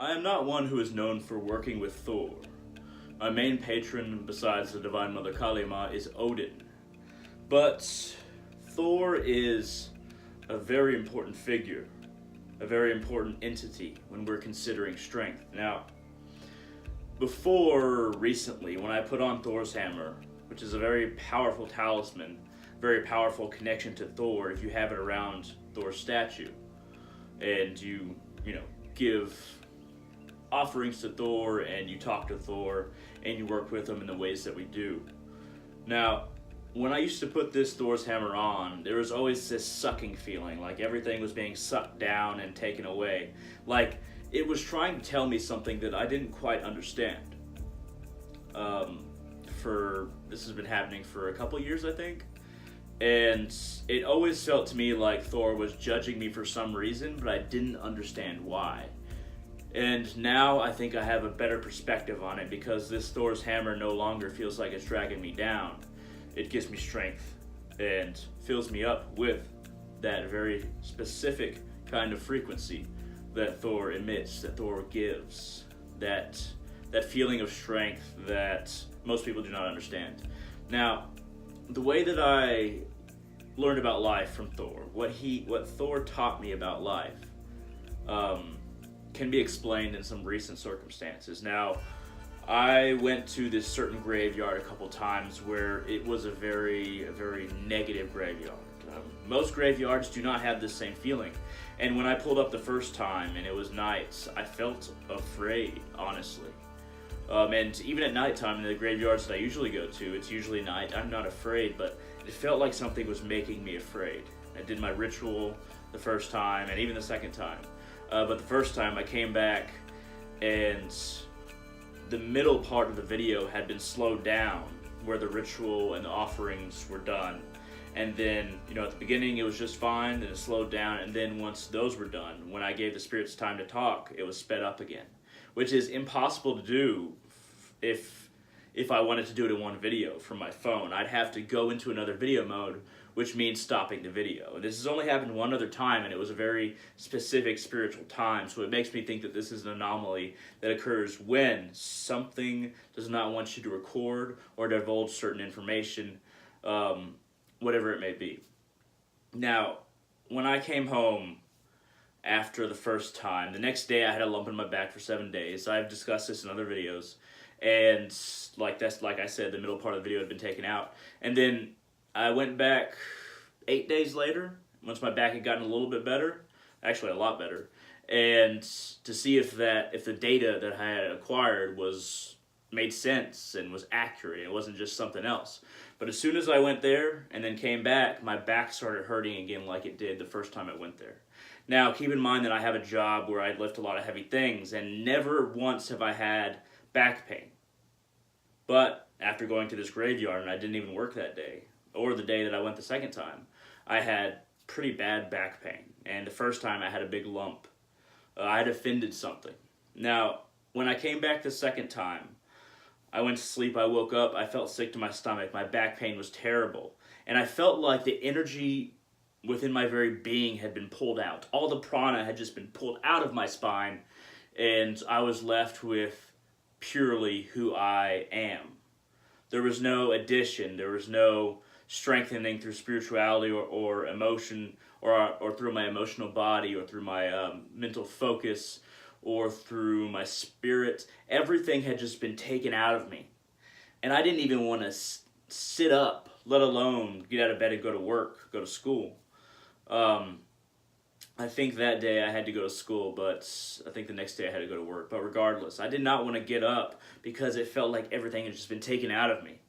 I am not one who is known for working with Thor. My main patron, besides the Divine Mother Kali Ma, is Odin. But Thor is a very important figure, a very important entity when we're considering strength. Now, before recently, when I put on Thor's hammer, which is a very powerful talisman, very powerful connection to Thor if you have it around Thor's statue, and you give offerings to Thor, and you talk to Thor, and you work with him in the ways that we do. Now, when I used to put this Thor's hammer on, there was always this sucking feeling, like everything was being sucked down and taken away. Like it was trying to tell me something that I didn't quite understand. This has been happening for a couple years, I think. And it always felt to me like Thor was judging me for some reason, but I didn't understand why. And now I think I have a better perspective on it, because this Thor's hammer no longer feels like it's dragging me down. It gives me strength and fills me up with that very specific kind of frequency that Thor emits, that Thor gives, that feeling of strength that most people do not understand. Now, the way that I learned about life from Thor, what Thor taught me about life, can be explained in some recent circumstances. Now, I went to this certain graveyard a couple times where it was a very negative graveyard. Most graveyards do not have this same feeling. And when I pulled up the first time and it was night, I felt afraid, honestly. And even at nighttime in the graveyards that I usually go to, it's usually night, I'm not afraid, but it felt like something was making me afraid. I did my ritual the first time and even the second time. But the first time I came back and the middle part of the video had been slowed down where the ritual and the offerings were done. And then, at the beginning it was just fine, then it slowed down, and then once those were done, when I gave the spirits time to talk, it was sped up again, which is impossible to do if I wanted to do it in one video from my phone. I'd have to go into another video mode, which means stopping the video. And this has only happened one other time, and it was a very specific spiritual time, so it makes me think that this is an anomaly that occurs when something does not want you to record or divulge certain information, whatever it may be. Now, when I came home after the first time, the next day I had a lump in my back for 7 days. I've discussed this in other videos, and like I said, the middle part of the video had been taken out. And then I went back 8 days later, once my back had gotten a little bit better, actually a lot better, and to see if the data that I had acquired made sense and was accurate. It wasn't just something else. But as soon as I went there and then came back, my back started hurting again like it did the first time I went there. Now, keep in mind that I have a job where I lift a lot of heavy things, and never once have I had back pain. But after going to this graveyard, and I didn't even work that day, or the day that I went the second time, I had pretty bad back pain. And the first time I had a big lump. I had offended something. Now, when I came back the second time, I went to sleep, I woke up, I felt sick to my stomach, my back pain was terrible. And I felt like the energy within my very being had been pulled out. All the prana had just been pulled out of my spine, and I was left with purely who I am. There was no addition, there was no strengthening through spirituality or emotion, or through my emotional body, or through my mental focus, or through my spirit. Everything had just been taken out of me. And I didn't even want to sit up, let alone get out of bed and go to work, go to school. I think that day I had to go to school, but I think the next day I had to go to work. But regardless, I did not want to get up because it felt like everything had just been taken out of me.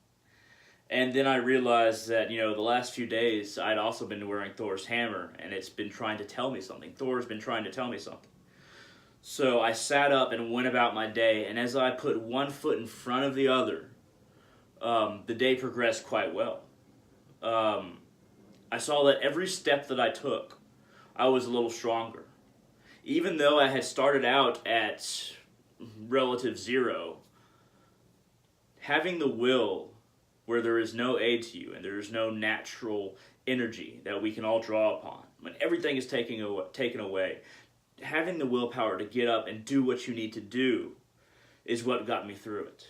And then I realized that, the last few days I'd also been wearing Thor's hammer, and it's been trying to tell me something. Thor's been trying to tell me something. So I sat up and went about my day, and as I put one foot in front of the other, the day progressed quite well. I saw that every step that I took, I was a little stronger. Even though I had started out at relative zero, having the will where there is no aid to you and there is no natural energy that we can all draw upon, when everything is taken away, having the willpower to get up and do what you need to do is what got me through it.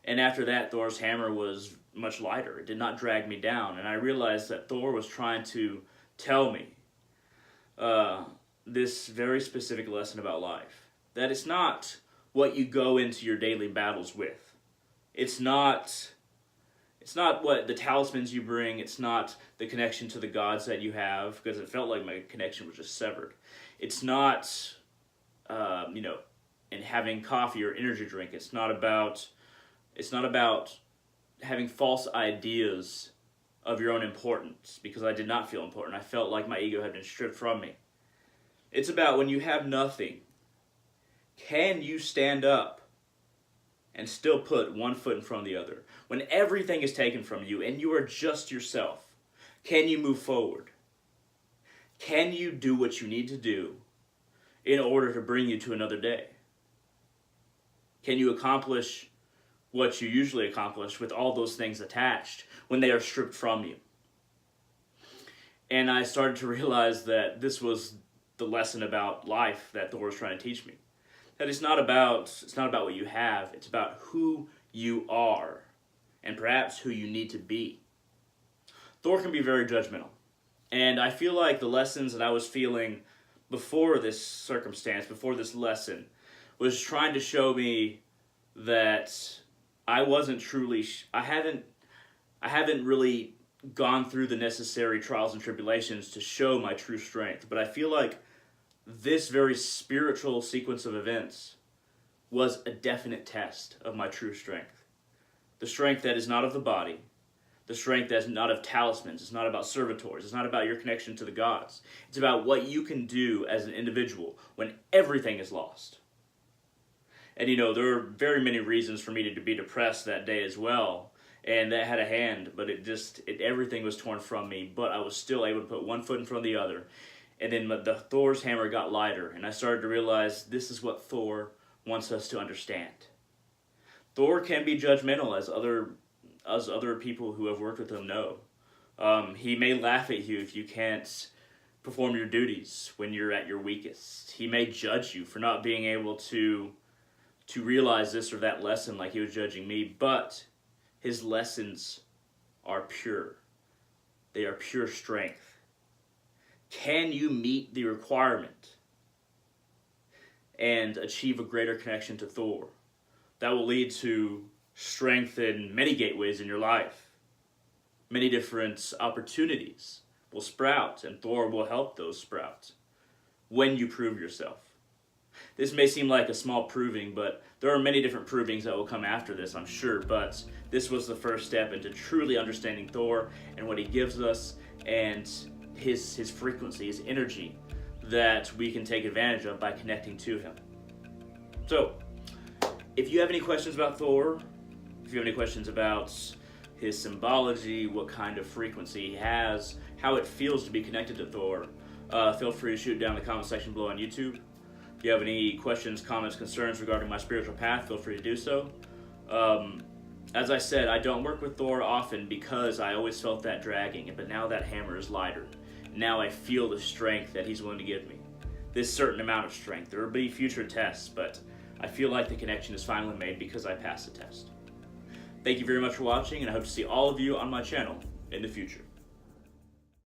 And after that, Thor's hammer was much lighter. It did not drag me down. And I realized that Thor was trying to tell me this very specific lesson about life. That it's not what you go into your daily battles with. It's not what the talismans you bring. It's not the connection to the gods that you have, because it felt like my connection was just severed. It's not, in having coffee or energy drink. It's not about having false ideas of your own importance, because I did not feel important. I felt like my ego had been stripped from me. It's about when you have nothing, can you stand up and still put one foot in front of the other? When everything is taken from you and you are just yourself, can you move forward? Can you do what you need to do in order to bring you to another day? Can you accomplish what you usually accomplish with all those things attached when they are stripped from you? And I started to realize that this was the lesson about life that Thor was trying to teach me. That it's not about what you have, it's about who you are and perhaps who you need to be. Thor can be very judgmental. And I feel like the lessons that I was feeling before this circumstance, before this lesson, was trying to show me that I wasn't truly, I haven't really gone through the necessary trials and tribulations to show my true strength. But I feel like this very spiritual sequence of events was a definite test of my true strength. The strength that is not of the body, the strength that is not of talismans, it's not about servitors, it's not about your connection to the gods. It's about what you can do as an individual when everything is lost. And there are very many reasons for me to be depressed that day as well, and that had a hand, but everything was torn from me, but I was still able to put one foot in front of the other. And then the Thor's hammer got lighter, and I started to realize this is what Thor wants us to understand. Thor can be judgmental, as other people who have worked with him know. He may laugh at you if you can't perform your duties when you're at your weakest. He may judge you for not being able to realize this or that lesson like he was judging me, but his lessons are pure. They are pure strength. Can you meet the requirement and achieve a greater connection to Thor? That will lead to strength in many gateways in your life. Many different opportunities will sprout, and Thor will help those sprout when you prove yourself. This may seem like a small proving, but there are many different provings that will come after this, I'm sure. But this was the first step into truly understanding Thor and what he gives us, and his frequency, his energy that we can take advantage of by connecting to him. So, if you have any questions about Thor, if you have any questions about his symbology, what kind of frequency he has, how it feels to be connected to Thor, feel free to shoot it down in the comment section below on YouTube. If you have any questions, comments, concerns regarding my spiritual path, feel free to do so. As I said, I don't work with Thor often because I always felt that dragging, but now that hammer is lighter. Now I feel the strength that he's willing to give me. This certain amount of strength. There will be future tests, but I feel like the connection is finally made because I passed the test. Thank you very much for watching, and I hope to see all of you on my channel in the future.